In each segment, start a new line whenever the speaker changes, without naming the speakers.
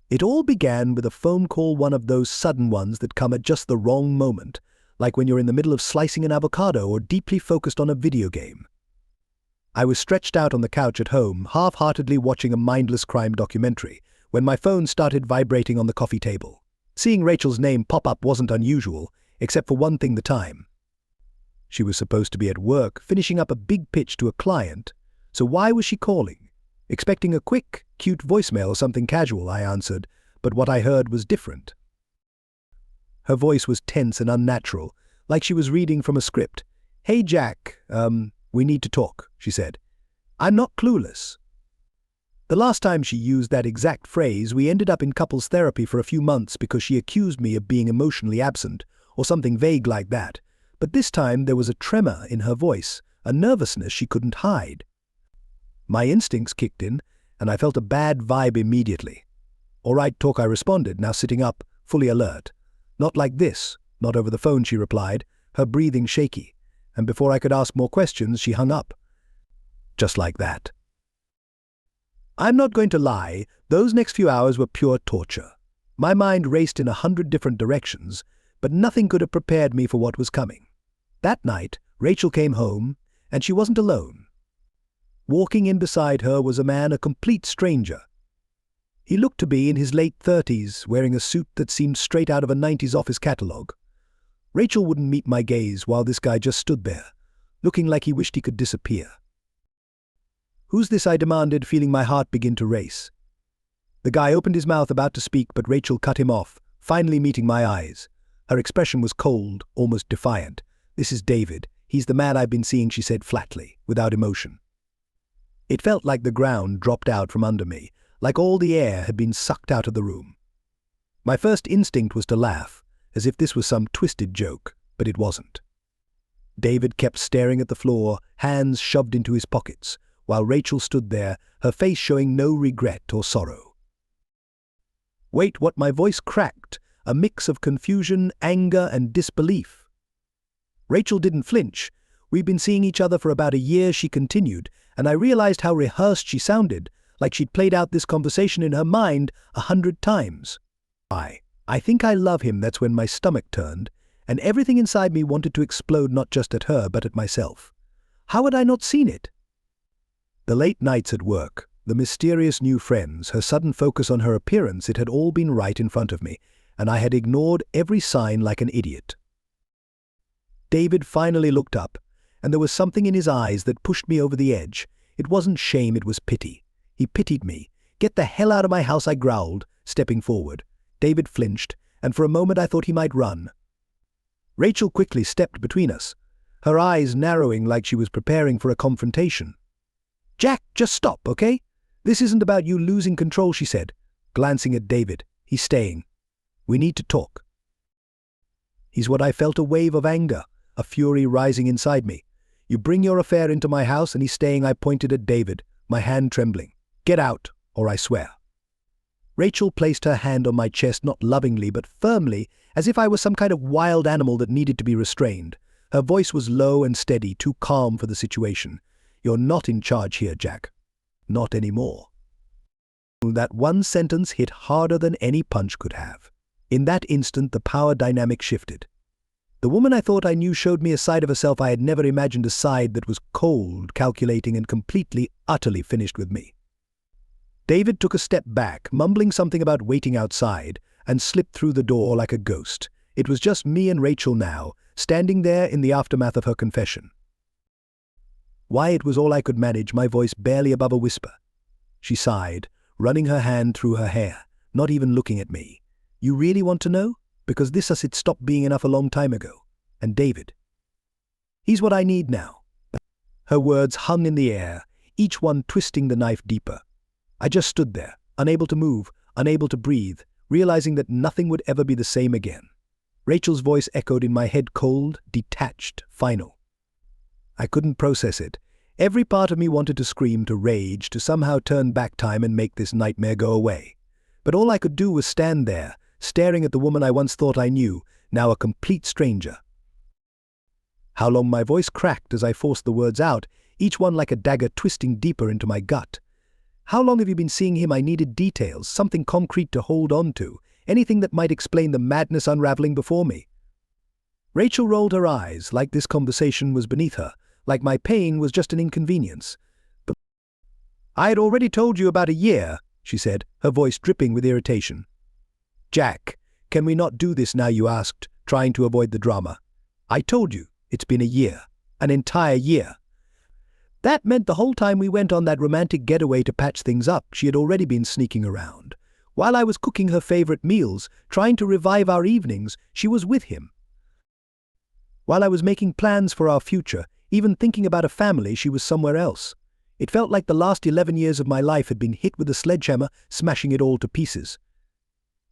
It all began with a phone call, one of those sudden ones that come at just the wrong moment, like when you're in the middle of slicing an avocado or deeply focused on a video game. I was stretched out on the couch at home, half-heartedly watching a mindless crime documentary, when my phone started vibrating on the coffee table. Seeing Rachel's name pop up wasn't unusual, except for one thing: the time. She was supposed to be at work, finishing up a big pitch to a client, so why was she calling? Expecting a quick, cute voicemail or something casual, I answered, but what I heard was different. Her voice was tense and unnatural, like she was reading from a script. "Hey Jack, we need to talk," she said. "I'm not clueless." The last time she used that exact phrase, we ended up in couples therapy for a few months because she accused me of being emotionally absent, or something vague like that. But this time there was a tremor in her voice, a nervousness she couldn't hide. My instincts kicked in, and I felt a bad vibe immediately. "All right, talk," I responded, now sitting up, fully alert. "Not like this, not over the phone," she replied, her breathing shaky, and before I could ask more questions, she hung up. Just like that. I'm not going to lie, those next few hours were pure torture. My mind raced in 100 different directions, but nothing could have prepared me for what was coming. That night, Rachel came home, and she wasn't alone. Walking in beside her was a man, a complete stranger. He looked to be in his late 30s, wearing a suit that seemed straight out of a 90s office catalogue. Rachel wouldn't meet my gaze while this guy just stood there, looking like he wished he could disappear. "Who's this?" I demanded, feeling my heart begin to race. The guy opened his mouth about to speak, but Rachel cut him off, finally meeting my eyes. Her expression was cold, almost defiant. "This is David. He's the man I've been seeing," she said flatly, without emotion. It felt like the ground dropped out from under me, like all the air had been sucked out of the room. My first instinct was to laugh, as if this was some twisted joke, but it wasn't. David kept staring at the floor, hands shoved into his pockets, while Rachel stood there, her face showing no regret or sorrow. "Wait, what?" My voice cracked, a mix of confusion, anger, and disbelief. Rachel didn't flinch. "We've been seeing each other for about a year," she continued, and I realized how rehearsed she sounded, like she'd played out this conversation in her mind 100 times. I think I love him." That's when my stomach turned, and everything inside me wanted to explode, not just at her, but at myself. How had I not seen it? The late nights at work, the mysterious new friends, her sudden focus on her appearance, it had all been right in front of me, and I had ignored every sign like an idiot. David finally looked up, and there was something in his eyes that pushed me over the edge. It wasn't shame, it was pity. He pitied me. "Get the hell out of my house," I growled, stepping forward. David flinched, and for a moment I thought he might run. Rachel quickly stepped between us, her eyes narrowing like she was preparing for a confrontation. "Jack, just stop, okay? This isn't about you losing control," she said, glancing at David. "He's staying. We need to talk." He's what I felt, a wave of anger, a fury rising inside me. "You bring your affair into my house and he's staying," I pointed at David, my hand trembling. "Get out, or I swear." Rachel placed her hand on my chest, not lovingly but firmly, as if I was some kind of wild animal that needed to be restrained. Her voice was low and steady, too calm for the situation. "You're not in charge here, Jack. Not anymore." That one sentence hit harder than any punch could have. In that instant, the power dynamic shifted. The woman I thought I knew showed me a side of herself I had never imagined, a side that was cold, calculating, and completely, utterly finished with me. David took a step back, mumbling something about waiting outside, and slipped through the door like a ghost. It was just me and Rachel now, standing there in the aftermath of her confession. Why, it was all I could manage, my voice barely above a whisper. She sighed, running her hand through her hair, not even looking at me. "You really want to know? Because this us it stopped being enough a long time ago. And David, he's what I need now." Her words hung in the air, each one twisting the knife deeper. I just stood there, unable to move, unable to breathe, realizing that nothing would ever be the same again. Rachel's voice echoed in my head, cold, detached, final. I couldn't process it. Every part of me wanted to scream, to rage, to somehow turn back time and make this nightmare go away. But all I could do was stand there, staring at the woman I once thought I knew, now a complete stranger. How long my voice cracked as I forced the words out, each one like a dagger twisting deeper into my gut. How long have you been seeing him? I needed details, something concrete to hold on to, anything that might explain the madness unraveling before me. Rachel rolled her eyes, like this conversation was beneath her, like my pain was just an inconvenience. But I had already told you about a year, she said, her voice dripping with irritation. Jack, can we not do this now? You asked, trying to avoid the drama. I told you, it's been a year, an entire year. That meant the whole time we went on that romantic getaway to patch things up, she had already been sneaking around. While I was cooking her favorite meals, trying to revive our evenings, she was with him. While I was making plans for our future, even thinking about a family, she was somewhere else. It felt like the last 11 years of my life had been hit with a sledgehammer, smashing it all to pieces.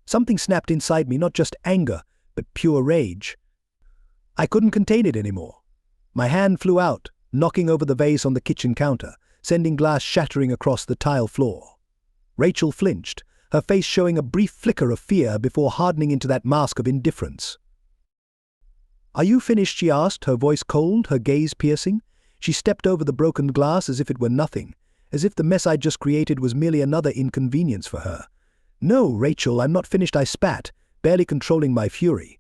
Something snapped inside me, not just anger, but pure rage. I couldn't contain it anymore. My hand flew out, knocking over the vase on the kitchen counter, sending glass shattering across the tile floor. Rachel flinched, her face showing a brief flicker of fear before hardening into that mask of indifference. Are you finished? She asked, her voice cold, her gaze piercing. She stepped over the broken glass as if it were nothing, as if the mess I'd just created was merely another inconvenience for her. No, Rachel, I'm not finished, I spat, barely controlling my fury.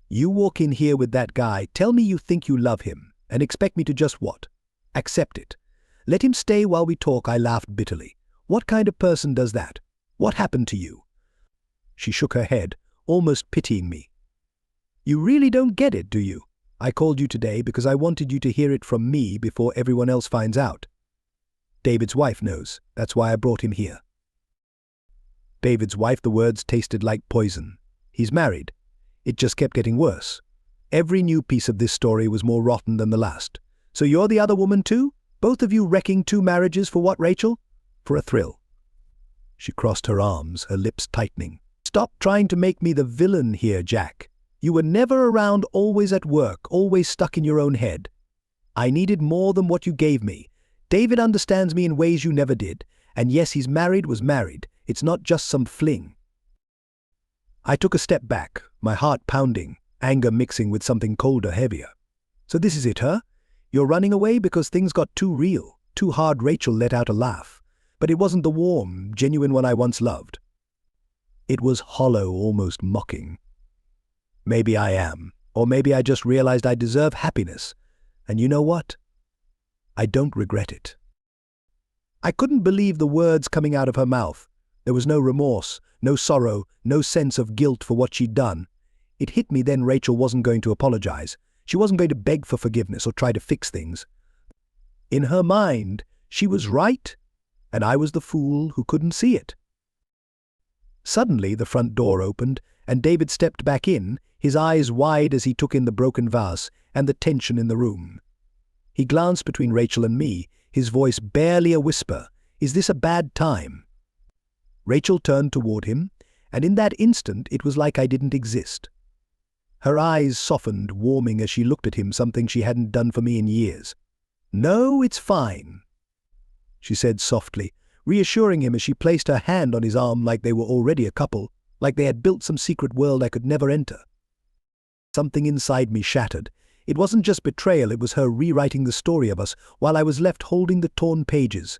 You walk in here with that guy, tell me you think you love him, and expect me to just what? Accept it. Let him stay while we talk, I laughed bitterly. What kind of person does that? What happened to you? She shook her head, almost pitying me. You really don't get it, do you? I called you today because I wanted you to hear it from me before everyone else finds out. David's wife knows. That's why I brought him here. David's wife, the words tasted like poison. He's married. It just kept getting worse. Every new piece of this story was more rotten than the last. So you're the other woman too? Both of you wrecking 2 marriages for what, Rachel? For a thrill. She crossed her arms, her lips tightening. Stop trying to make me the villain here, Jack. You were never around, always at work, always stuck in your own head. I needed more than what you gave me. David understands me in ways you never did. And yes, he's married was married. It's not just some fling. I took a step back, my heart pounding, anger mixing with something colder, heavier. So this is it, huh? You're running away because things got too real, too hard. Rachel let out a laugh. But it wasn't the warm, genuine one I once loved. It was hollow, almost mocking. Maybe I am, or maybe I just realized I deserve happiness. And you know what? I don't regret it. I couldn't believe the words coming out of her mouth. There was no remorse, no sorrow, no sense of guilt for what she'd done. It hit me then Rachel wasn't going to apologize. She wasn't going to beg for forgiveness or try to fix things. In her mind, she was right, and I was the fool who couldn't see it. Suddenly, the front door opened, and David stepped back in, his eyes wide as he took in the broken vase and the tension in the room. He glanced between Rachel and me, his voice barely a whisper. Is this a bad time? Rachel turned toward him, and in that instant it was like I didn't exist. Her eyes softened, warming as she looked at him, something she hadn't done for me in years. No, it's fine, she said softly, reassuring him as she placed her hand on his arm like they were already a couple, like they had built some secret world I could never enter. Something inside me shattered. It wasn't just betrayal, it was her rewriting the story of us while I was left holding the torn pages.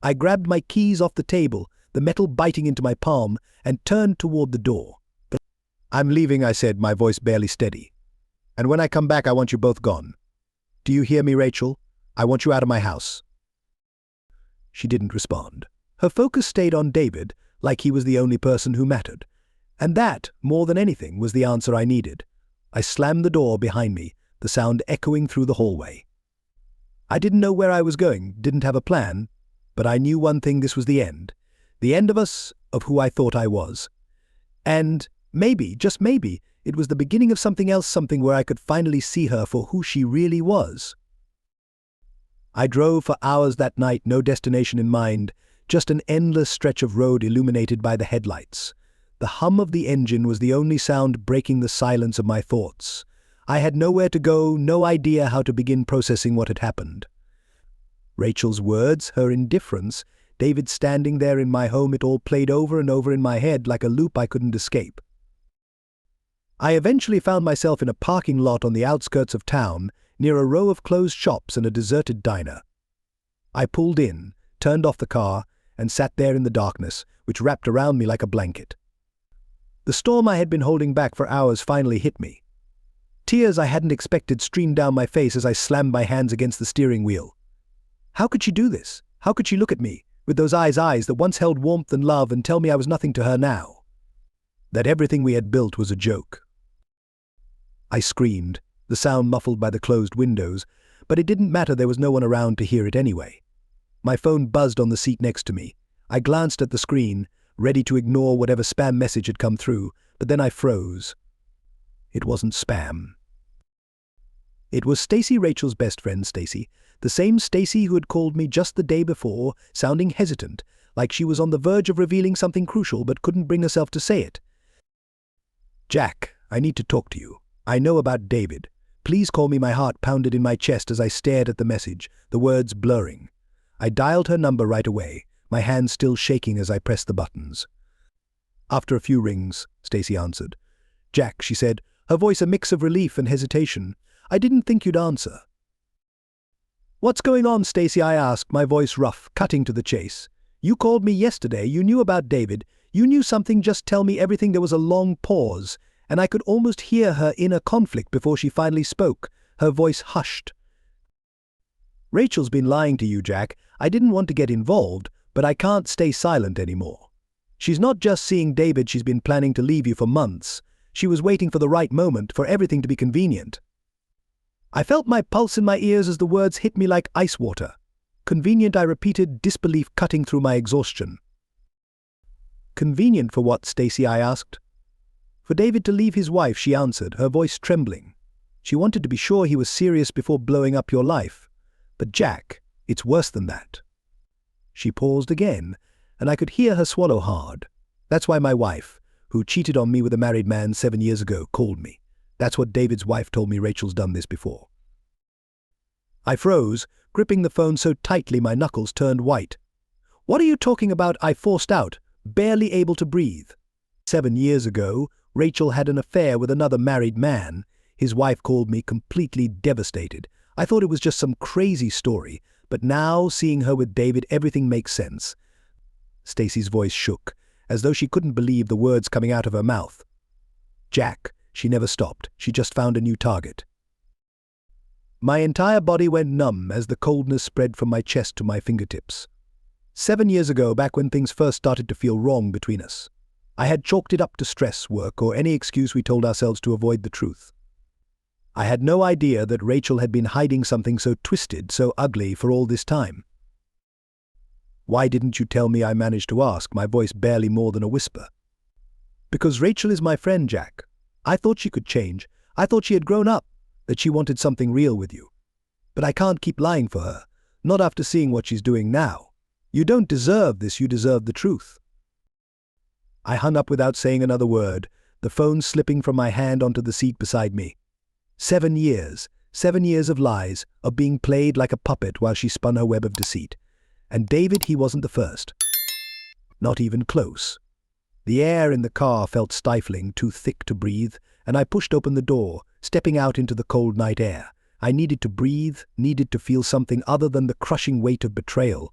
I grabbed my keys off the table, the metal biting into my palm, and turned toward the door. I'm leaving, I said, my voice barely steady. And when I come back, I want you both gone. Do you hear me, Rachel? I want you out of my house. She didn't respond. Her focus stayed on David, like he was the only person who mattered. And that, more than anything, was the answer I needed. I slammed the door behind me, the sound echoing through the hallway. I didn't know where I was going, didn't have a plan, but I knew one thing: this was the end. The end of us, of who I thought I was. And maybe, just maybe, it was the beginning of something else, something where I could finally see her for who she really was. I drove for hours that night, no destination in mind, just an endless stretch of road illuminated by the headlights. The hum of the engine was the only sound breaking the silence of my thoughts. I had nowhere to go, no idea how to begin processing what had happened. Rachel's words, her indifference, David standing there in my home, it all played over and over in my head like a loop I couldn't escape. I eventually found myself in a parking lot on the outskirts of town, near a row of closed shops and a deserted diner. I pulled in, turned off the car, and sat there in the darkness, which wrapped around me like a blanket. The storm I had been holding back for hours finally hit me. Tears I hadn't expected streamed down my face as I slammed my hands against the steering wheel. How could she do this? How could she look at me, with those eyes that once held warmth and love, and tell me I was nothing to her now? That everything we had built was a joke. I screamed, the sound muffled by the closed windows, but it didn't matter, there was no one around to hear it anyway. My phone buzzed on the seat next to me. I glanced at the screen, ready to ignore whatever spam message had come through, but then I froze. It wasn't spam. It was Stacy, Rachel's best friend Stacy, the same Stacy who had called me just the day before, sounding hesitant, like she was on the verge of revealing something crucial but couldn't bring herself to say it. "Jack, I need to talk to you. I know about David. Please call me." My heart pounded in my chest as I stared at the message, the words blurring. I dialed her number right away, my hands still shaking as I pressed the buttons. After a few rings, Stacy answered. "Jack," she said, her voice a mix of relief and hesitation. "I didn't think you'd answer." "What's going on, Stacy?" I asked, my voice rough, cutting to the chase. "You called me yesterday, you knew about David, you knew something, just tell me everything." There was a long pause, and I could almost hear her inner conflict before she finally spoke, her voice hushed. "Rachel's been lying to you, Jack. I didn't want to get involved, but I can't stay silent anymore. She's not just seeing David, she's been planning to leave you for months. She was waiting for the right moment, for everything to be convenient." I felt my pulse in my ears as the words hit me like ice water. "Convenient," I repeated, disbelief cutting through my exhaustion. "Convenient for what, Stacy?" I asked. "For David to leave his wife," she answered, her voice trembling. "She wanted to be sure he was serious before blowing up your life. But Jack, it's worse than that." She paused again, and I could hear her swallow hard. "That's why my wife, who cheated on me with a married man 7 years ago, called me. That's what David's wife told me. Rachel's done this before." I froze, gripping the phone so tightly my knuckles turned white. "What are you talking about?" I forced out, barely able to breathe. 7 years ago, Rachel had an affair with another married man. His wife called me, completely devastated. I thought it was just some crazy story, but now, seeing her with David, everything makes sense. Stacy's voice shook, as though she couldn't believe the words coming out of her mouth. "Jack," she never stopped. She just found a new target. My entire body went numb as the coldness spread from my chest to my fingertips. 7 years ago, back when things first started to feel wrong between us, I had chalked it up to stress, work, or any excuse we told ourselves to avoid the truth. I had no idea that Rachel had been hiding something so twisted, so ugly for all this time. "Why didn't you tell me?" I managed to ask, my voice barely more than a whisper. "Because Rachel is my friend, Jack. I thought she could change. I thought she had grown up, that she wanted something real with you. But I can't keep lying for her, not after seeing what she's doing now. You don't deserve this, you deserve the truth." I hung up without saying another word, the phone slipping from my hand onto the seat beside me. 7 years, 7 years of lies, of being played like a puppet while she spun her web of deceit. And David, he wasn't the first. Not even close. The air in the car felt stifling, too thick to breathe, and I pushed open the door, stepping out into the cold night air. I needed to breathe, needed to feel something other than the crushing weight of betrayal.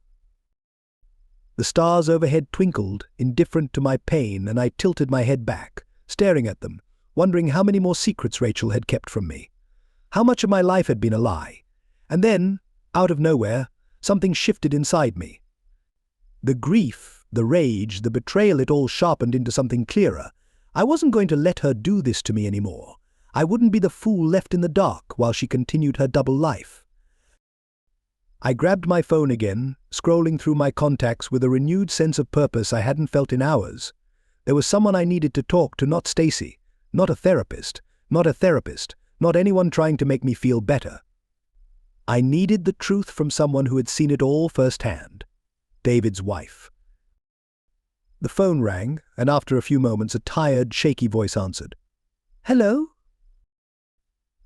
The stars overhead twinkled, indifferent to my pain, and I tilted my head back, staring at them, wondering how many more secrets Rachel had kept from me. How much of my life had been a lie. And then, out of nowhere, something shifted inside me. The grief, the rage, the betrayal, it all sharpened into something clearer. I wasn't going to let her do this to me anymore. I wouldn't be the fool left in the dark while she continued her double life. I grabbed my phone again, scrolling through my contacts with a renewed sense of purpose I hadn't felt in hours. There was someone I needed to talk to, not Stacy, not a therapist, not anyone trying to make me feel better. I needed the truth from someone who had seen it all firsthand. David's wife. The phone rang, and after a few moments a tired, shaky voice answered. "Hello?"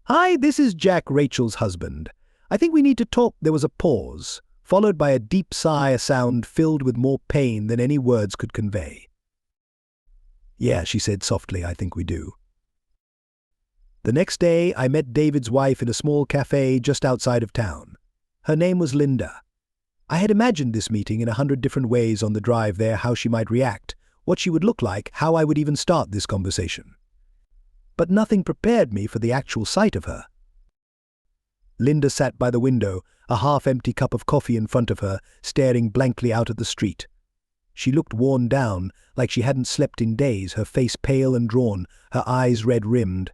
"Hi, this is Jack, Rachel's husband. I think we need to talk." There was a pause, followed by a deep sigh, a sound filled with more pain than any words could convey. "Yeah," she said softly, "I think we do." The next day, I met David's wife in a small cafe just outside of town. Her name was Linda. I had imagined this meeting in 100 different ways on the drive there, how she might react, what she would look like, how I would even start this conversation. But nothing prepared me for the actual sight of her. Linda sat by the window, a half-empty cup of coffee in front of her, staring blankly out at the street. She looked worn down, like she hadn't slept in days, her face pale and drawn, her eyes red-rimmed.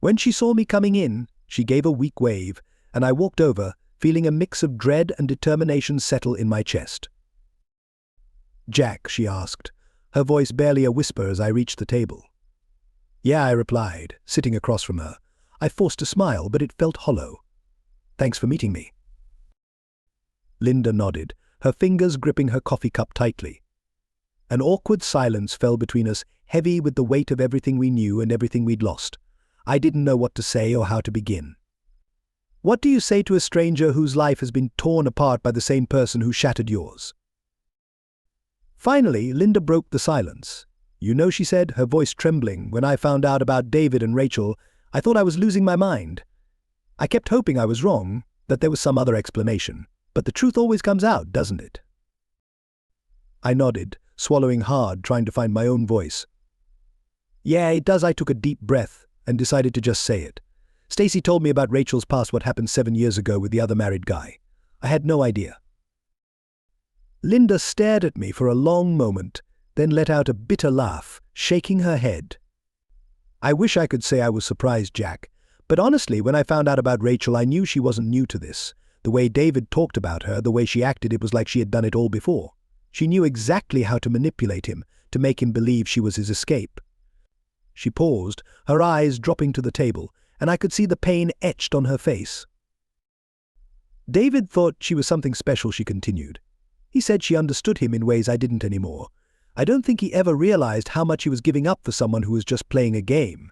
When she saw me coming in, she gave a weak wave, and I walked over, feeling a mix of dread and determination settle in my chest. "Jack," she asked, her voice barely a whisper as I reached the table. "Yeah," I replied, sitting across from her. I forced a smile, but it felt hollow. "Thanks for meeting me." Linda nodded, her fingers gripping her coffee cup tightly. An awkward silence fell between us, heavy with the weight of everything we knew and everything we'd lost. I didn't know what to say or how to begin. What do you say to a stranger whose life has been torn apart by the same person who shattered yours? Finally, Linda broke the silence. "You know," she said, her voice trembling, "when I found out about David and Rachel, I thought I was losing my mind. I kept hoping I was wrong, that there was some other explanation. But the truth always comes out, doesn't it?" I nodded, swallowing hard, trying to find my own voice. "Yeah, it does." I took a deep breath and decided to just say it. "Stacy told me about Rachel's past, what happened 7 years ago with the other married guy. I had no idea." Linda stared at me for a long moment, then let out a bitter laugh, shaking her head. "I wish I could say I was surprised, Jack, but honestly, when I found out about Rachel, I knew she wasn't new to this. The way David talked about her, the way she acted, it was like she had done it all before. She knew exactly how to manipulate him, to make him believe she was his escape." She paused, her eyes dropping to the table, and I could see the pain etched on her face. "David thought she was something special," she continued. "He said she understood him in ways I didn't anymore. I don't think he ever realized how much he was giving up for someone who was just playing a game."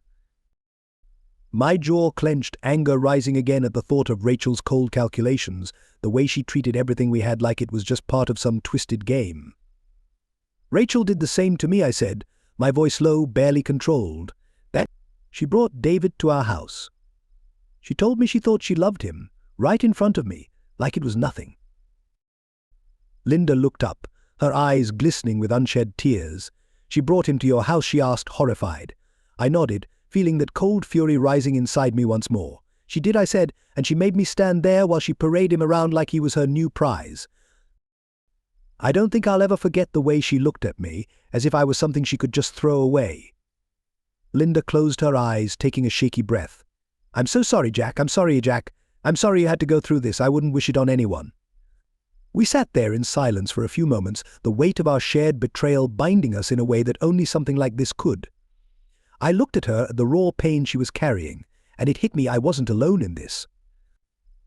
My jaw clenched, anger rising again at the thought of Rachel's cold calculations, the way she treated everything we had like it was just part of some twisted game. "Rachel did the same to me," I said, my voice low, barely controlled. She brought David to our house. She told me she thought she loved him, right in front of me, like it was nothing." Linda looked up, her eyes glistening with unshed tears. "She brought him to your house?" she asked, horrified. I nodded, feeling that cold fury rising inside me once more. "She did," I said, "and she made me stand there while she paraded him around like he was her new prize." I don't think I'll ever forget the way she looked at me, as if I was something she could just throw away. Linda closed her eyes, taking a shaky breath. "I'm so sorry, Jack. I'm sorry, Jack. I'm sorry you had to go through this. I wouldn't wish it on anyone." We sat there in silence for a few moments, the weight of our shared betrayal binding us in a way that only something like this could. I looked at her, at the raw pain she was carrying, and it hit me I wasn't alone in this.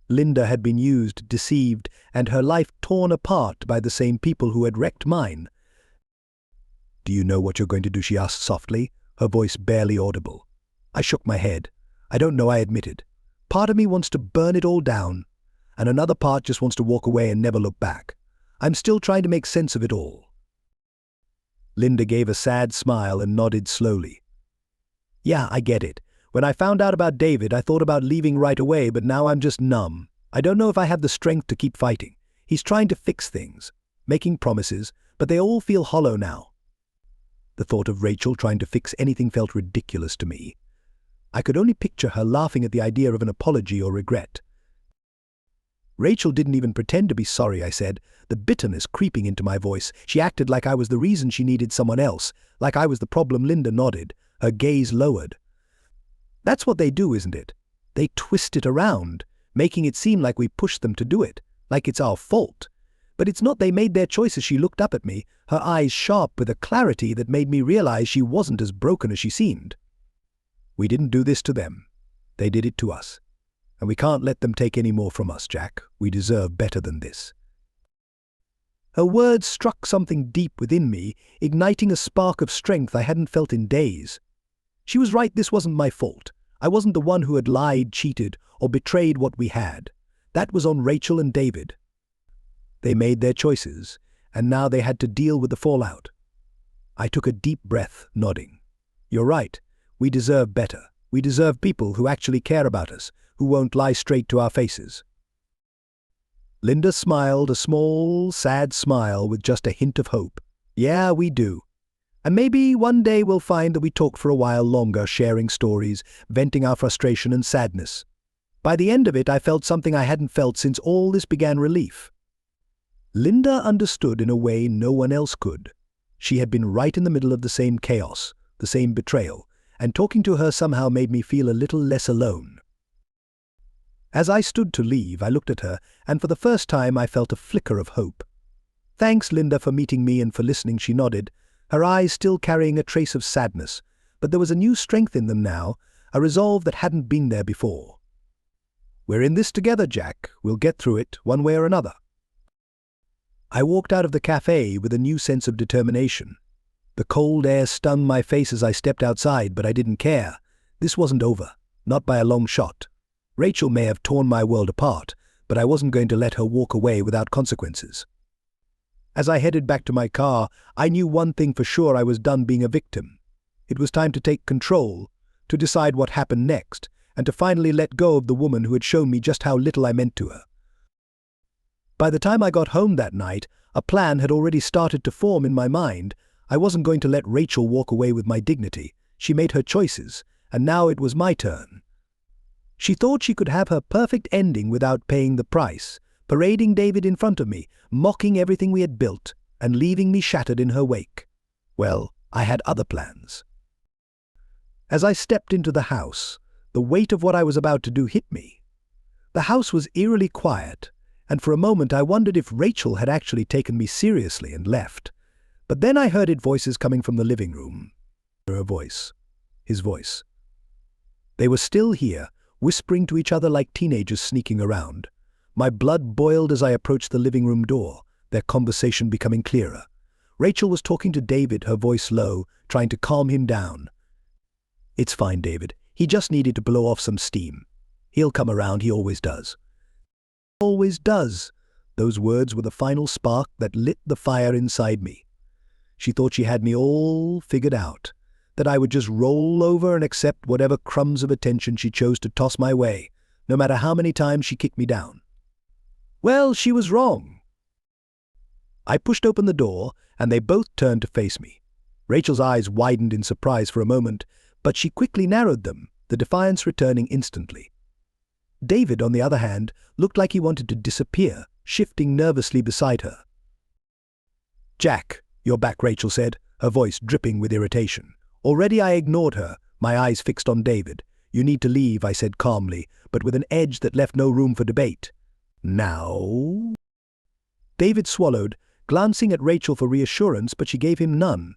Linda had been used, deceived, and her life torn apart by the same people who had wrecked mine. "Do you know what you're going to do?" she asked softly, her voice barely audible. I shook my head. "I don't know," I admitted. "Part of me wants to burn it all down, and another part just wants to walk away and never look back. I'm still trying to make sense of it all." Linda gave a sad smile and nodded slowly. "Yeah, I get it. When I found out about David, I thought about leaving right away, but now I'm just numb. I don't know if I have the strength to keep fighting. He's trying to fix things, making promises, but they all feel hollow now." The thought of Rachel trying to fix anything felt ridiculous to me. I could only picture her laughing at the idea of an apology or regret. "Rachel didn't even pretend to be sorry," I said, the bitterness creeping into my voice. "She acted like I was the reason she needed someone else, like I was the problem." Linda nodded, her gaze lowered. "That's what they do, isn't it? They twist it around, making it seem like we pushed them to do it, like it's our fault. But it's not. They made their choices." She looked up at me, her eyes sharp with a clarity that made me realize she wasn't as broken as she seemed. "We didn't do this to them. They did it to us. And we can't let them take any more from us, Jack. We deserve better than this." Her words struck something deep within me, igniting a spark of strength I hadn't felt in days. She was right. This wasn't my fault. I wasn't the one who had lied, cheated, or betrayed what we had. That was on Rachel and David. They made their choices, and now they had to deal with the fallout. I took a deep breath, nodding. "You're right. We deserve better. We deserve people who actually care about us, who won't lie straight to our faces." Linda smiled, a small, sad smile with just a hint of hope. Yeah, we do. And maybe one day we'll find that we talked for a while longer, sharing stories, venting our frustration and sadness. By the end of it, I felt something I hadn't felt since all this began: relief. Linda understood in a way no one else could. She had been right in the middle of the same chaos, the same betrayal, and talking to her somehow made me feel a little less alone. As I stood to leave, I looked at her, and for the first time I felt a flicker of hope. Thanks, Linda, for meeting me and for listening, she nodded, her eyes still carrying a trace of sadness, but there was a new strength in them now, a resolve that hadn't been there before. We're in this together, Jack. We'll get through it, one way or another. I walked out of the cafe with a new sense of determination. The cold air stung my face as I stepped outside, but I didn't care. This wasn't over, not by a long shot. Rachel may have torn my world apart, but I wasn't going to let her walk away without consequences. As I headed back to my car, I knew one thing for sure: I was done being a victim. It was time to take control, to decide what happened next, and to finally let go of the woman who had shown me just how little I meant to her. By the time I got home that night, a plan had already started to form in my mind. I wasn't going to let Rachel walk away with my dignity. She made her choices, and now it was my turn. She thought she could have her perfect ending without paying the price, parading David in front of me, mocking everything we had built, and leaving me shattered in her wake. Well, I had other plans. As I stepped into the house, the weight of what I was about to do hit me. The house was eerily quiet, and for a moment I wondered if Rachel had actually taken me seriously and left. But then I heard voices coming from the living room. Her voice. His voice. They were still here, whispering to each other like teenagers sneaking around. My blood boiled as I approached the living room door, their conversation becoming clearer. Rachel was talking to David, her voice low, trying to calm him down. "It's fine, David. He just needed to blow off some steam. He'll come around, he always does." Always does. Those words were the final spark that lit the fire inside me. She thought she had me all figured out, that I would just roll over and accept whatever crumbs of attention she chose to toss my way, no matter how many times she kicked me down. Well, she was wrong. I pushed open the door, and they both turned to face me. Rachel's eyes widened in surprise for a moment, but she quickly narrowed them, the defiance returning instantly. David, on the other hand, looked like he wanted to disappear, shifting nervously beside her. "Jack, you're back," Rachel said, her voice dripping with irritation. Already I ignored her, my eyes fixed on David. "You need to leave," I said calmly, but with an edge that left no room for debate. "Now?" David swallowed, glancing at Rachel for reassurance, but she gave him none.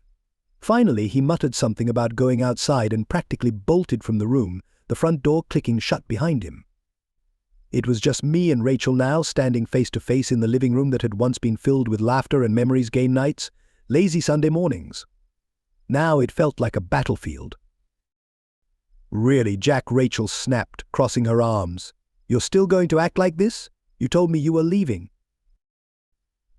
Finally, he muttered something about going outside and practically bolted from the room, the front door clicking shut behind him. It was just me and Rachel now, standing face to face in the living room that had once been filled with laughter and memories, game nights, lazy Sunday mornings. Now it felt like a battlefield. "Really, Jack," Rachel snapped, crossing her arms. "You're still going to act like this? You told me you were leaving."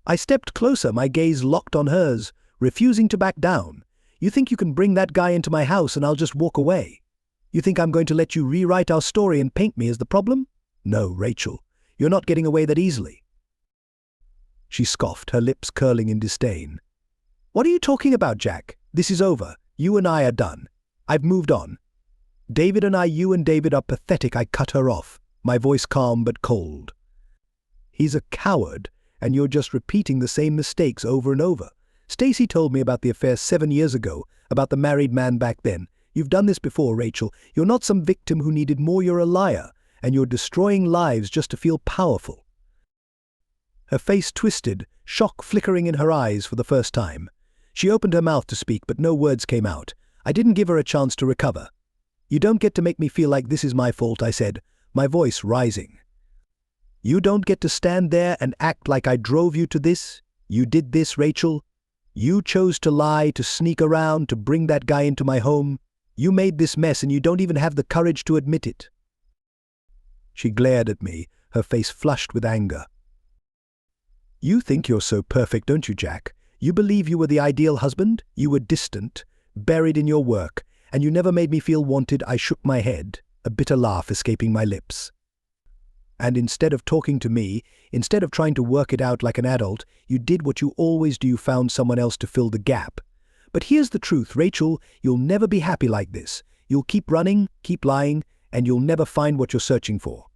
I stepped closer, my gaze locked on hers, refusing to back down. "You think you can bring that guy into my house and I'll just walk away? You think I'm going to let you rewrite our story and paint me as the problem? No, Rachel, you're not getting away that easily." She scoffed, her lips curling in disdain. "What are you talking about, Jack? This is over. You and I are done. I've moved on. David and I, you and David are pathetic." I cut her off, my voice calm but cold. "He's a coward, and you're just repeating the same mistakes over and over. Stacy told me about the affair 7 years ago, about the married man back then. You've done this before, Rachel. You're not some victim who needed more. You're a liar, and you're destroying lives just to feel powerful." Her face twisted, shock flickering in her eyes for the first time. She opened her mouth to speak, but no words came out. I didn't give her a chance to recover. "You don't get to make me feel like this is my fault," I said, my voice rising. "You don't get to stand there and act like I drove you to this. You did this, Rachel. You chose to lie, to sneak around, to bring that guy into my home. You made this mess and you don't even have the courage to admit it." She glared at me, her face flushed with anger. "You think you're so perfect, don't you, Jack? You believe you were the ideal husband? You were distant, buried in your work, and you never made me feel wanted." I shook my head, a bitter laugh escaping my lips. And instead of talking to me, instead of trying to work it out like an adult, you did what you always do, you found someone else to fill the gap. But here's the truth, Rachel, you'll never be happy like this. You'll keep running, keep lying, and you'll never find what you're searching for.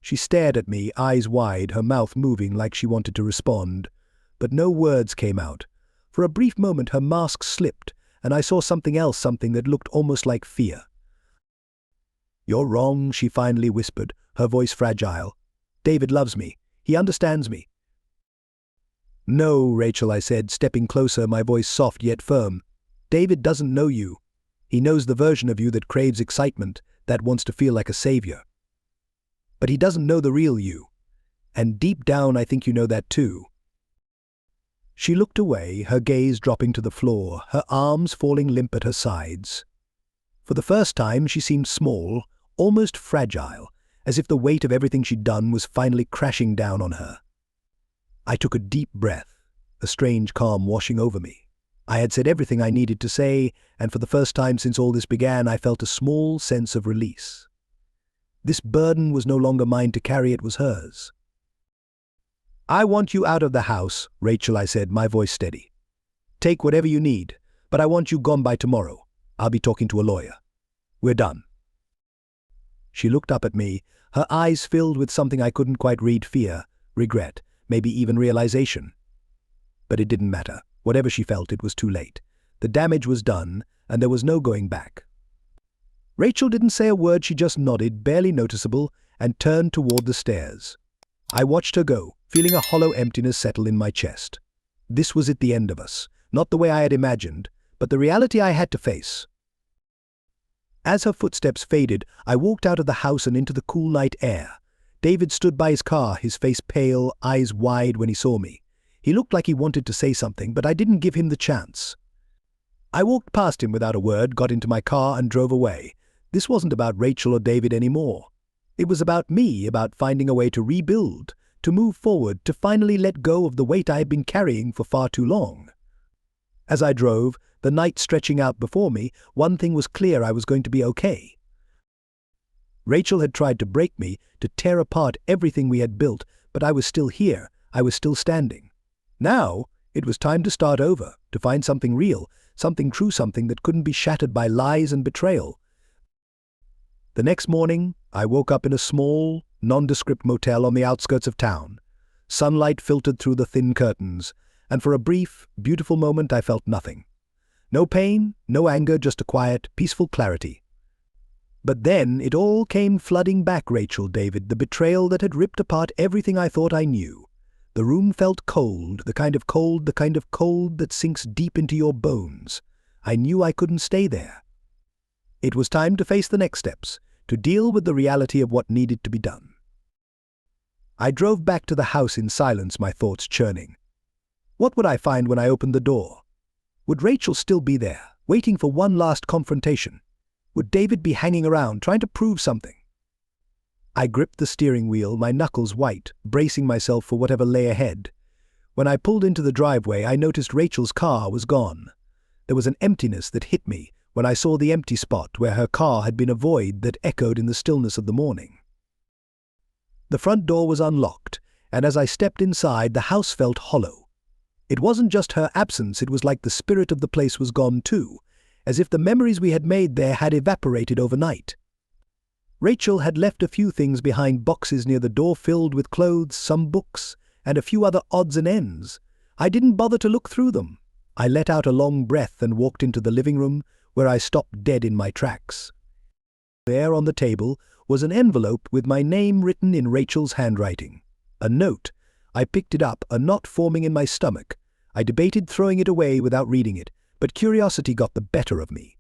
She stared at me, eyes wide, her mouth moving like she wanted to respond. But no words came out. For a brief moment her mask slipped, and I saw something else, something that looked almost like fear. "You're wrong," she finally whispered, her voice fragile. "David loves me. He understands me." "No, Rachel," I said, stepping closer, my voice soft yet firm. "David doesn't know you. He knows the version of you that craves excitement, that wants to feel like a savior. But he doesn't know the real you. And deep down I think you know that too." She looked away, her gaze dropping to the floor, her arms falling limp at her sides. For the first time she seemed small, almost fragile, as if the weight of everything she'd done was finally crashing down on her. I took a deep breath, a strange calm washing over me. I had said everything I needed to say, and for the first time since all this began I felt a small sense of release. This burden was no longer mine to carry, it was hers. "I want you out of the house, Rachel," I said, my voice steady. "Take whatever you need, but I want you gone by tomorrow. I'll be talking to a lawyer. We're done." She looked up at me, her eyes filled with something I couldn't quite read, fear, regret, maybe even realization. But it didn't matter. Whatever she felt, it was too late. The damage was done, and there was no going back. Rachel didn't say a word, she just nodded, barely noticeable, and turned toward the stairs. I watched her go, feeling a hollow emptiness settle in my chest. This was it, the end of us. Not the way I had imagined, but the reality I had to face. As her footsteps faded, I walked out of the house and into the cool night air. David stood by his car, his face pale, eyes wide when he saw me. He looked like he wanted to say something, but I didn't give him the chance. I walked past him without a word, got into my car and drove away. This wasn't about Rachel or David anymore. It was about me, about finding a way to rebuild, to move forward, to finally let go of the weight I had been carrying for far too long. As I drove, the night stretching out before me, one thing was clear: I was going to be okay. Rachel had tried to break me, to tear apart everything we had built, but I was still here, I was still standing. Now, it was time to start over, to find something real, something true, something that couldn't be shattered by lies and betrayal. The next morning, I woke up in a small, nondescript motel on the outskirts of town. Sunlight filtered through the thin curtains, and for a brief, beautiful moment I felt nothing. No pain, no anger, just a quiet, peaceful clarity. But then it all came flooding back: Rachel, David, the betrayal that had ripped apart everything I thought I knew. The room felt cold, the kind of cold that sinks deep into your bones. I knew I couldn't stay there. It was time to face the next steps, to deal with the reality of what needed to be done. I drove back to the house in silence, my thoughts churning. What would I find when I opened the door? Would Rachel still be there, waiting for one last confrontation? Would David be hanging around, trying to prove something? I gripped the steering wheel, my knuckles white, bracing myself for whatever lay ahead. When I pulled into the driveway, I noticed Rachel's car was gone. There was an emptiness that hit me when I saw the empty spot where her car had been, a void that echoed in the stillness of the morning. The front door was unlocked, and as I stepped inside, the house felt hollow. It wasn't just her absence, it was like the spirit of the place was gone too, as if the memories we had made there had evaporated overnight. Rachel had left a few things behind, boxes near the door filled with clothes, some books, and a few other odds and ends. I didn't bother to look through them. I let out a long breath and walked into the living room, where I stopped dead in my tracks. There on the table was an envelope with my name written in Rachel's handwriting. A note. I picked it up, a knot forming in my stomach. I debated throwing it away without reading it, but curiosity got the better of me.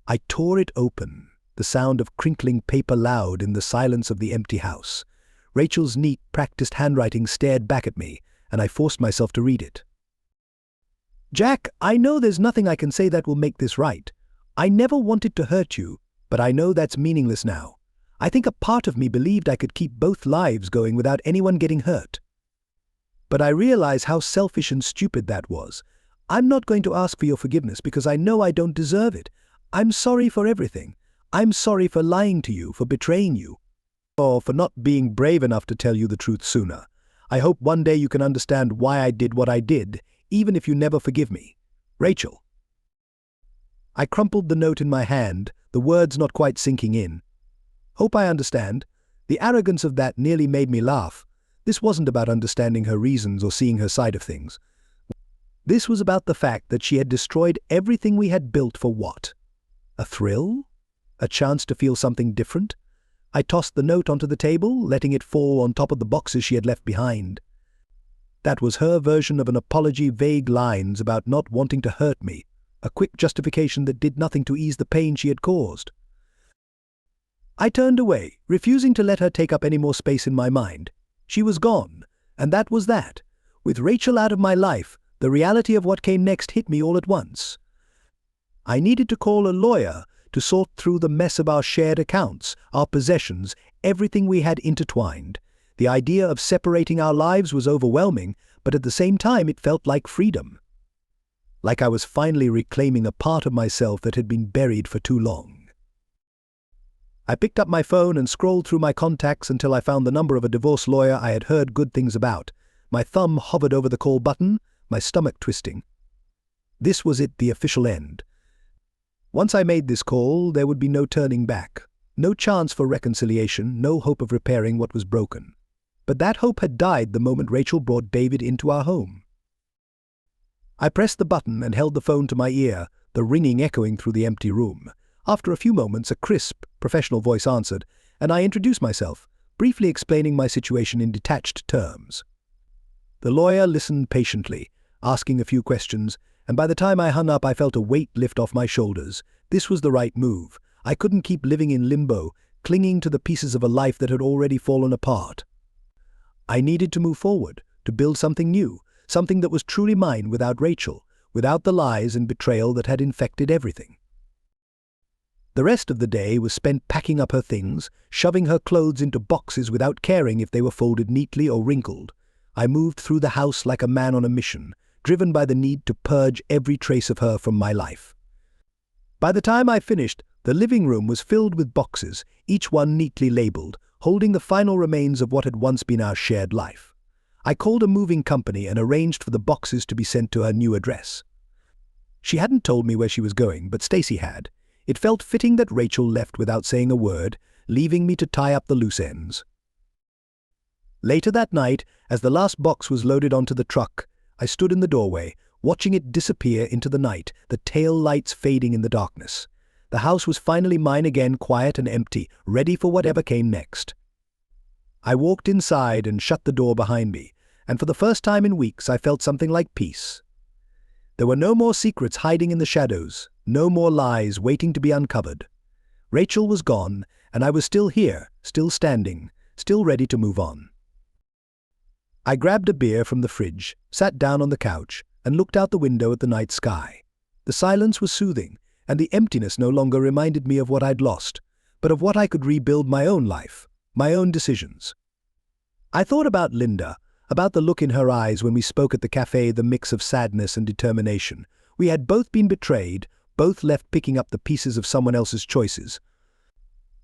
I tore it open, the sound of crinkling paper loud in the silence of the empty house. Rachel's neat, practiced handwriting stared back at me, and I forced myself to read it. "Jack, I know there's nothing I can say that will make this right. I never wanted to hurt you, but I know that's meaningless now. I think a part of me believed I could keep both lives going without anyone getting hurt. But I realize how selfish and stupid that was. I'm not going to ask for your forgiveness because I know I don't deserve it. I'm sorry for everything. I'm sorry for lying to you, for betraying you. for not being brave enough to tell you the truth sooner. I hope one day you can understand why I did what I did, even if you never forgive me. Rachel. I crumpled the note in my hand, the words not quite sinking in. Hope I understand. The arrogance of that nearly made me laugh. This wasn't about understanding her reasons or seeing her side of things. This was about the fact that she had destroyed everything we had built for what? A thrill? A chance to feel something different? I tossed the note onto the table, letting it fall on top of the boxes she had left behind. That was her version of an apology, vague lines about not wanting to hurt me, a quick justification that did nothing to ease the pain she had caused. I turned away, refusing to let her take up any more space in my mind. She was gone, and that was that. With Rachel out of my life, the reality of what came next hit me all at once. I needed to call a lawyer to sort through the mess of our shared accounts, our possessions, everything we had intertwined. The idea of separating our lives was overwhelming, but at the same time it felt like freedom. Like I was finally reclaiming a part of myself that had been buried for too long. I picked up my phone and scrolled through my contacts until I found the number of a divorce lawyer I had heard good things about. My thumb hovered over the call button, my stomach twisting. This was it, the official end. Once I made this call, there would be no turning back. No chance for reconciliation, no hope of repairing what was broken. But that hope had died the moment Rachel brought David into our home. I pressed the button and held the phone to my ear, the ringing echoing through the empty room. After a few moments, a crisp, professional voice answered, and I introduced myself, briefly explaining my situation in detached terms. The lawyer listened patiently, asking a few questions, and by the time I hung up I felt a weight lift off my shoulders. This was the right move. I couldn't keep living in limbo, clinging to the pieces of a life that had already fallen apart. I needed to move forward, to build something new, something that was truly mine without Rachel, without the lies and betrayal that had infected everything. The rest of the day was spent packing up her things, shoving her clothes into boxes without caring if they were folded neatly or wrinkled. I moved through the house like a man on a mission, driven by the need to purge every trace of her from my life. By the time I finished, the living room was filled with boxes, each one neatly labeled, holding the final remains of what had once been our shared life. I called a moving company and arranged for the boxes to be sent to her new address. She hadn't told me where she was going, but Stacy had. It felt fitting that Rachel left without saying a word, leaving me to tie up the loose ends. Later that night, as the last box was loaded onto the truck, I stood in the doorway, watching it disappear into the night, the tail lights fading in the darkness. The house was finally mine again, quiet and empty, ready for whatever came next. I walked inside and shut the door behind me, and for the first time in weeks I felt something like peace. There were no more secrets hiding in the shadows, no more lies waiting to be uncovered. Rachel was gone, and I was still here, still standing, still ready to move on. I grabbed a beer from the fridge, sat down on the couch, and looked out the window at the night sky. The silence was soothing, and the emptiness no longer reminded me of what I'd lost, but of what I could rebuild my own life, my own decisions. I thought about Linda, about the look in her eyes when we spoke at the cafe, the mix of sadness and determination. We had both been betrayed, both left picking up the pieces of someone else's choices.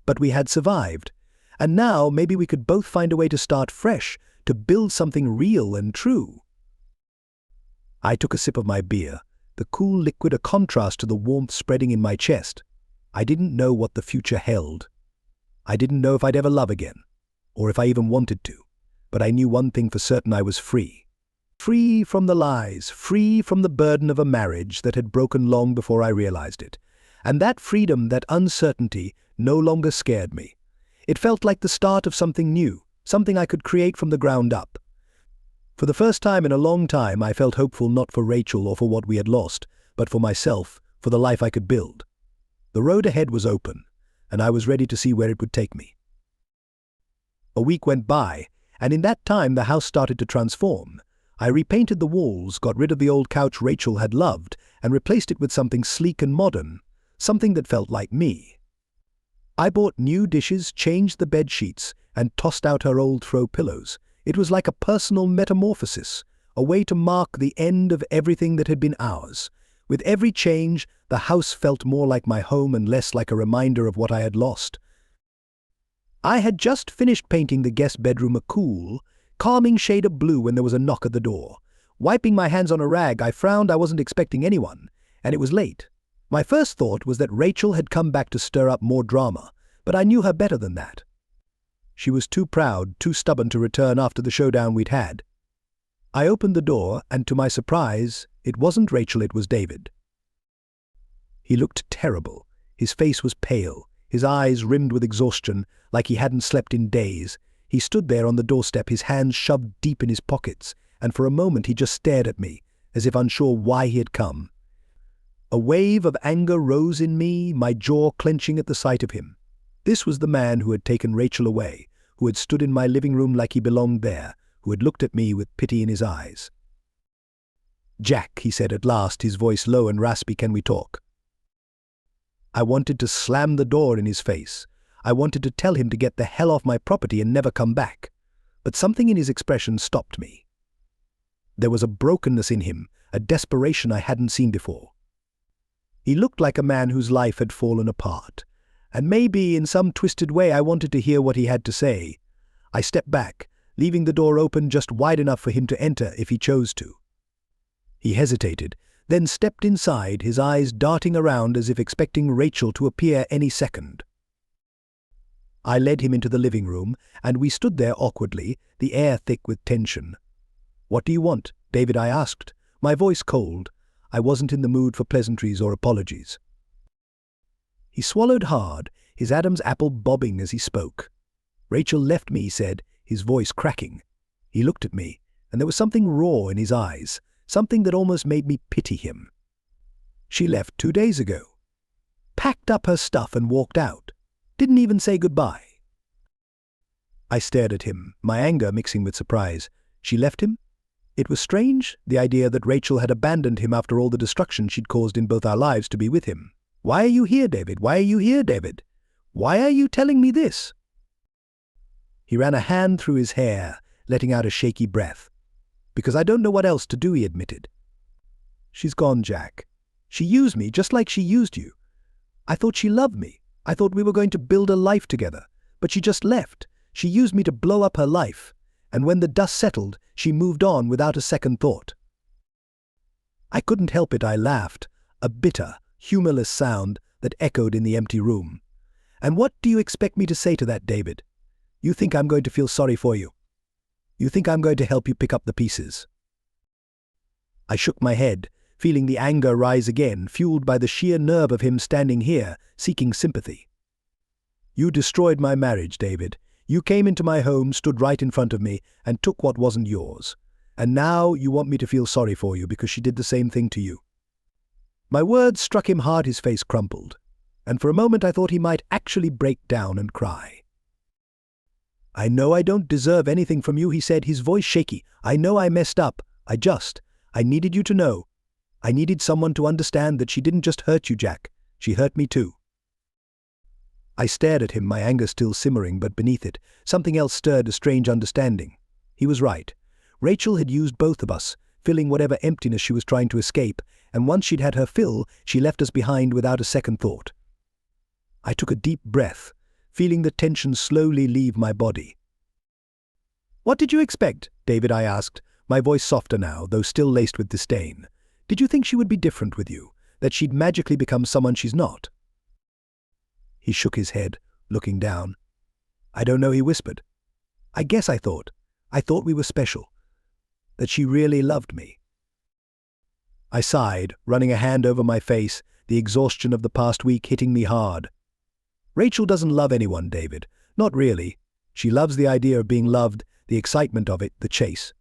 But we had survived, and now maybe we could both find a way to start fresh, to build something real and true. I took a sip of my beer, the cool liquid a contrast to the warmth spreading in my chest. I didn't know what the future held. I didn't know if I'd ever love again, or if I even wanted to, but I knew one thing for certain: I was free. Free from the lies, free from the burden of a marriage that had broken long before I realized it. And that freedom, that uncertainty, no longer scared me. It felt like the start of something new, something I could create from the ground up. For the first time in a long time, I felt hopeful, not for Rachel or for what we had lost, but for myself, for the life I could build. The road ahead was open, and I was ready to see where it would take me. A week went by, and in that time the house started to transform. I repainted the walls, got rid of the old couch Rachel had loved, and replaced it with something sleek and modern, something that felt like me. I bought new dishes, changed the bed sheets, and tossed out her old throw pillows. It was like a personal metamorphosis, a way to mark the end of everything that had been ours. With every change, the house felt more like my home and less like a reminder of what I had lost. I had just finished painting the guest bedroom a cool, calming shade of blue when there was a knock at the door. Wiping my hands on a rag, I frowned. I wasn't expecting anyone, and it was late. My first thought was that Rachel had come back to stir up more drama, but I knew her better than that. She was too proud, too stubborn to return after the showdown we'd had. I opened the door, and to my surprise, it wasn't Rachel, it was David. He looked terrible. His face was pale, his eyes rimmed with exhaustion, like he hadn't slept in days. He stood there on the doorstep, his hands shoved deep in his pockets, and for a moment he just stared at me, as if unsure why he had come. A wave of anger rose in me, my jaw clenching at the sight of him. This was the man who had taken Rachel away, who had stood in my living room like he belonged there, who had looked at me with pity in his eyes. "Jack," he said at last, his voice low and raspy, "can we talk?" I wanted to slam the door in his face. I wanted to tell him to get the hell off my property and never come back. But something in his expression stopped me. There was a brokenness in him, a desperation I hadn't seen before. He looked like a man whose life had fallen apart. And maybe, in some twisted way, I wanted to hear what he had to say. I stepped back, leaving the door open just wide enough for him to enter if he chose to. He hesitated, then stepped inside, his eyes darting around as if expecting Rachel to appear any second. I led him into the living room, and we stood there awkwardly, the air thick with tension. "What do you want, David?" I asked, my voice cold. I wasn't in the mood for pleasantries or apologies. He swallowed hard, his Adam's apple bobbing as he spoke. "Rachel left me," he said, his voice cracking. He looked at me, and there was something raw in his eyes, something that almost made me pity him. "She left 2 days ago. Packed up her stuff and walked out. Didn't even say goodbye." I stared at him, my anger mixing with surprise. She left him? It was strange, the idea that Rachel had abandoned him after all the destruction she'd caused in both our lives to be with him. "Why are you here, David? Why are you here, David? Why are you telling me this?" He ran a hand through his hair, letting out a shaky breath. "Because I don't know what else to do," he admitted. "She's gone, Jack. She used me just like she used you. I thought she loved me. I thought we were going to build a life together. But she just left. She used me to blow up her life. And when the dust settled, she moved on without a second thought." I couldn't help it. I laughed, a bitter, humorless sound that echoed in the empty room. "And what do you expect me to say to that, David? You think I'm going to feel sorry for you? You think I'm going to help you pick up the pieces?" I shook my head, feeling the anger rise again, fueled by the sheer nerve of him standing here, seeking sympathy. "You destroyed my marriage, David. You came into my home, stood right in front of me, and took what wasn't yours. And now you want me to feel sorry for you because she did the same thing to you." My words struck him hard. His face crumpled, and for a moment I thought he might actually break down and cry. "I know I don't deserve anything from you," he said, his voice shaky. "I know I messed up. I needed you to know. I needed someone to understand that she didn't just hurt you, Jack. She hurt me too." I stared at him, my anger still simmering, but beneath it, something else stirred, a strange understanding. He was right. Rachel had used both of us, filling whatever emptiness she was trying to escape, and once she'd had her fill, she left us behind without a second thought. I took a deep breath, feeling the tension slowly leave my body. "What did you expect, David?" I asked, my voice softer now, though still laced with disdain. "Did you think she would be different with you, that she'd magically become someone she's not?" He shook his head, looking down. "I don't know," he whispered. "I guess I thought we were special, that she really loved me." I sighed, running a hand over my face, the exhaustion of the past week hitting me hard. "Rachel doesn't love anyone, David. Not really. She loves the idea of being loved, the excitement of it, the chase.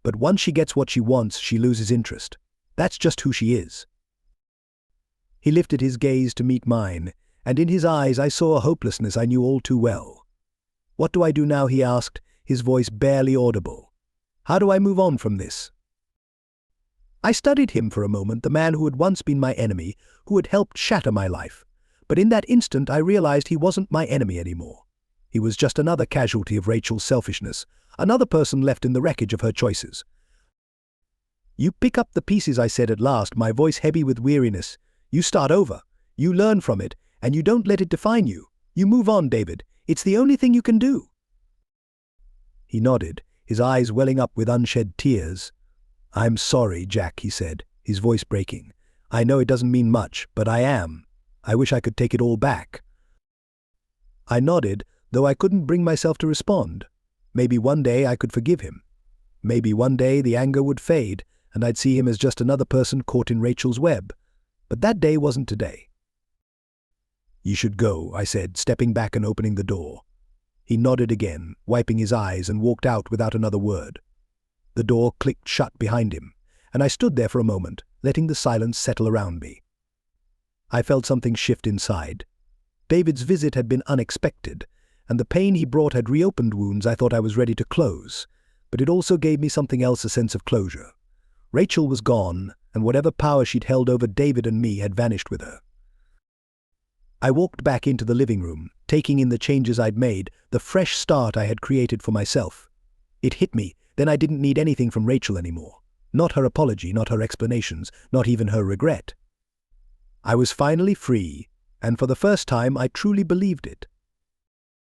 But once she gets what she wants, she loses interest. That's just who she is." He lifted his gaze to meet mine, and in his eyes I saw a hopelessness I knew all too well. "What do I do now?" he asked, his voice barely audible. "How do I move on from this?" I studied him for a moment, the man who had once been my enemy, who had helped shatter my life. But in that instant I realized he wasn't my enemy anymore. He was just another casualty of Rachel's selfishness, another person left in the wreckage of her choices. "You pick up the pieces," I said at last, my voice heavy with weariness. "You start over. You learn from it, and you don't let it define you. You move on, David. It's the only thing you can do." He nodded, his eyes welling up with unshed tears. "I'm sorry, Jack," he said, his voice breaking. "I know it doesn't mean much, but I am. I wish I could take it all back." I nodded, though I couldn't bring myself to respond. Maybe one day I could forgive him. Maybe one day the anger would fade, and I'd see him as just another person caught in Rachel's web. But that day wasn't today. "You should go," I said, stepping back and opening the door. He nodded again, wiping his eyes, and walked out without another word. The door clicked shut behind him, and I stood there for a moment, letting the silence settle around me. I felt something shift inside. David's visit had been unexpected, and the pain he brought had reopened wounds I thought I was ready to close, but it also gave me something else, a sense of closure. Rachel was gone, and whatever power she'd held over David and me had vanished with her. I walked back into the living room, taking in the changes I'd made, the fresh start I had created for myself. It hit me, then I didn't need anything from Rachel anymore. Not her apology, not her explanations, not even her regret. I was finally free, and for the first time I truly believed it.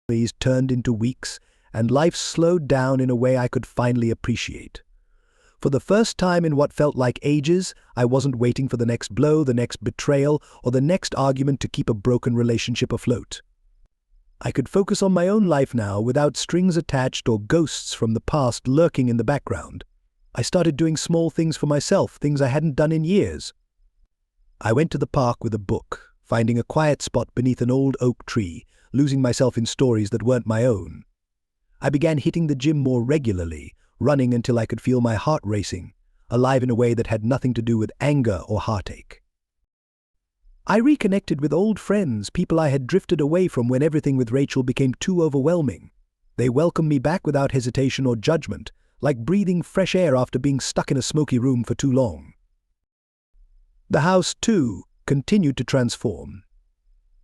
Days turned into weeks, and life slowed down in a way I could finally appreciate. For the first time in what felt like ages, I wasn't waiting for the next blow, the next betrayal, or the next argument to keep a broken relationship afloat. I could focus on my own life now without strings attached or ghosts from the past lurking in the background. I started doing small things for myself, things I hadn't done in years. I went to the park with a book, finding a quiet spot beneath an old oak tree, losing myself in stories that weren't my own. I began hitting the gym more regularly, running until I could feel my heart racing, alive in a way that had nothing to do with anger or heartache. I reconnected with old friends, people I had drifted away from when everything with Rachel became too overwhelming. They welcomed me back without hesitation or judgment, like breathing fresh air after being stuck in a smoky room for too long. The house, too, continued to transform.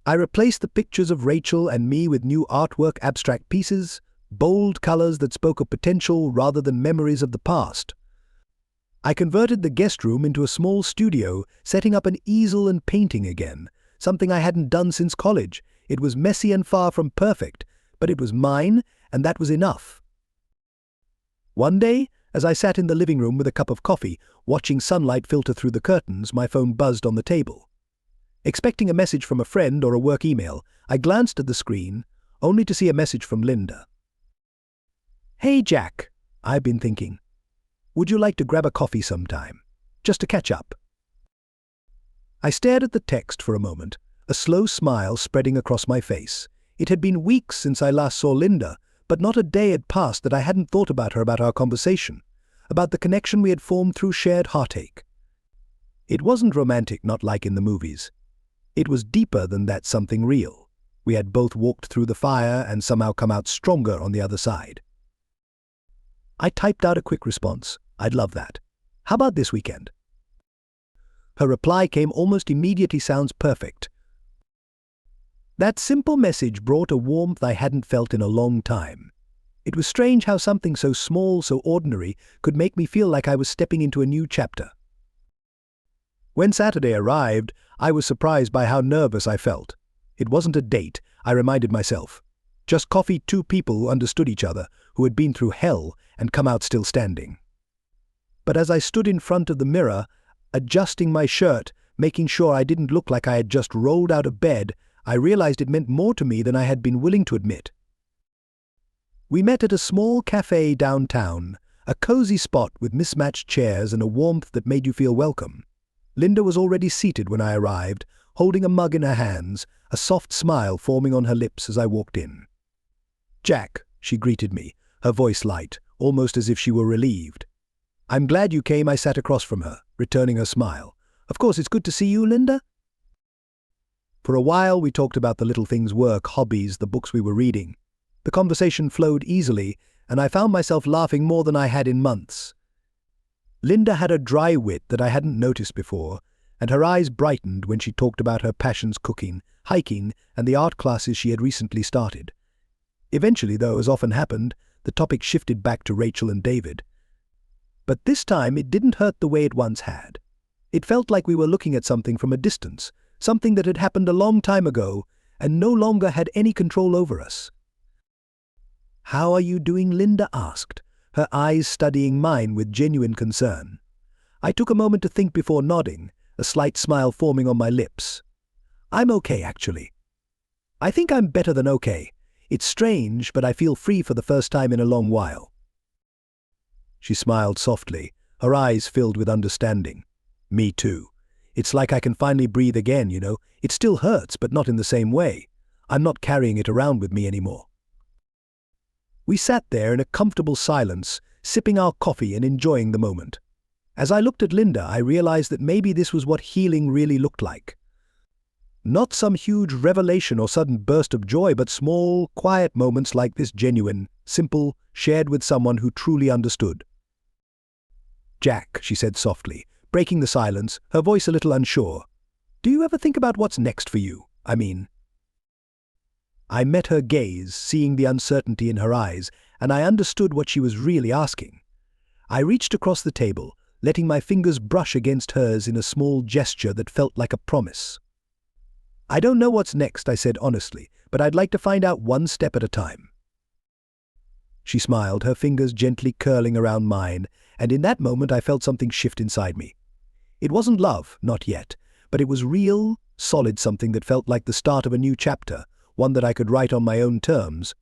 I replaced the pictures of Rachel and me with new artwork, abstract pieces, bold colors that spoke of potential rather than memories of the past. I converted the guest room into a small studio, setting up an easel and painting again, something I hadn't done since college. It was messy and far from perfect, but it was mine, and that was enough. One day, as I sat in the living room with a cup of coffee, watching sunlight filter through the curtains, my phone buzzed on the table. Expecting a message from a friend or a work email, I glanced at the screen, only to see a message from Linda. "Hey Jack, I've been thinking. Would you like to grab a coffee sometime? Just to catch up?" I stared at the text for a moment, a slow smile spreading across my face. It had been weeks since I last saw Linda, but not a day had passed that I hadn't thought about her, about our conversation, about the connection we had formed through shared heartache. It wasn't romantic, not like in the movies. It was deeper than that, something real. We had both walked through the fire and somehow come out stronger on the other side. I typed out a quick response. "I'd love that. How about this weekend?" Her reply came almost immediately. "Sounds perfect." That simple message brought a warmth I hadn't felt in a long time. It was strange how something so small, so ordinary, could make me feel like I was stepping into a new chapter. When Saturday arrived, I was surprised by how nervous I felt. It wasn't a date, I reminded myself. Just coffee, two people who understood each other, who had been through hell and come out still standing. But as I stood in front of the mirror, adjusting my shirt, making sure I didn't look like I had just rolled out of bed, I realized it meant more to me than I had been willing to admit. We met at a small cafe downtown, a cozy spot with mismatched chairs and a warmth that made you feel welcome. Linda was already seated when I arrived, holding a mug in her hands, a soft smile forming on her lips as I walked in. "Jack," she greeted me, her voice light, almost as if she were relieved. "I'm glad you came." I sat across from her, returning her smile. "Of course, it's good to see you, Linda." For a while we talked about the little things, work, hobbies, the books we were reading. The conversation flowed easily, and I found myself laughing more than I had in months. Linda had a dry wit that I hadn't noticed before, and her eyes brightened when she talked about her passions, cooking, hiking, and the art classes she had recently started. Eventually, though, as often happened, the topic shifted back to Rachel and David. But this time it didn't hurt the way it once had. It felt like we were looking at something from a distance, something that had happened a long time ago and no longer had any control over us. "How are you doing?" Linda asked, her eyes studying mine with genuine concern. I took a moment to think before nodding, a slight smile forming on my lips. "I'm okay, actually. I think I'm better than okay. It's strange, but I feel free for the first time in a long while." She smiled softly, her eyes filled with understanding. "Me too. It's like I can finally breathe again, you know. It still hurts, but not in the same way. I'm not carrying it around with me anymore." We sat there in a comfortable silence, sipping our coffee and enjoying the moment. As I looked at Linda, I realized that maybe this was what healing really looked like. Not some huge revelation or sudden burst of joy, but small, quiet moments like this, genuine, simple, shared with someone who truly understood. "Jack," she said softly, breaking the silence, her voice a little unsure. "Do you ever think about what's next for you? I mean..." I met her gaze, seeing the uncertainty in her eyes, and I understood what she was really asking. I reached across the table, letting my fingers brush against hers in a small gesture that felt like a promise. "I don't know what's next," I said honestly, "but I'd like to find out one step at a time." She smiled, her fingers gently curling around mine, and in that moment I felt something shift inside me. It wasn't love, not yet, but it was real, solid something that felt like the start of a new chapter, one that I could write on my own terms.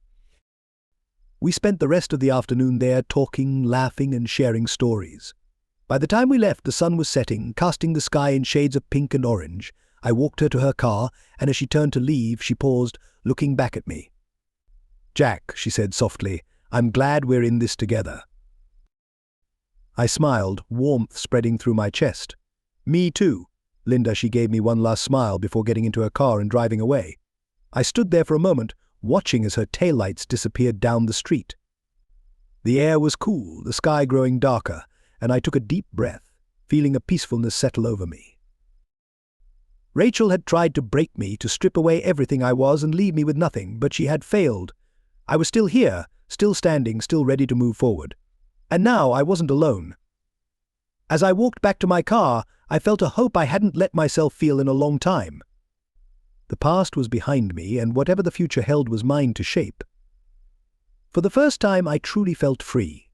We spent the rest of the afternoon there talking, laughing, and sharing stories. By the time we left, the sun was setting, casting the sky in shades of pink and orange. I walked her to her car, and as she turned to leave, she paused, looking back at me. "Jack," she said softly, "I'm glad we're in this together." I smiled, warmth spreading through my chest. "Me too." "Linda," she gave me one last smile before getting into her car and driving away. I stood there for a moment, watching as her taillights disappeared down the street. The air was cool, the sky growing darker, and I took a deep breath, feeling a peacefulness settle over me. Rachel had tried to break me, to strip away everything I was and leave me with nothing, but she had failed. I was still here, still standing, still ready to move forward. And now I wasn't alone. As I walked back to my car, I felt a hope I hadn't let myself feel in a long time. The past was behind me, and whatever the future held was mine to shape. For the first time, I truly felt free.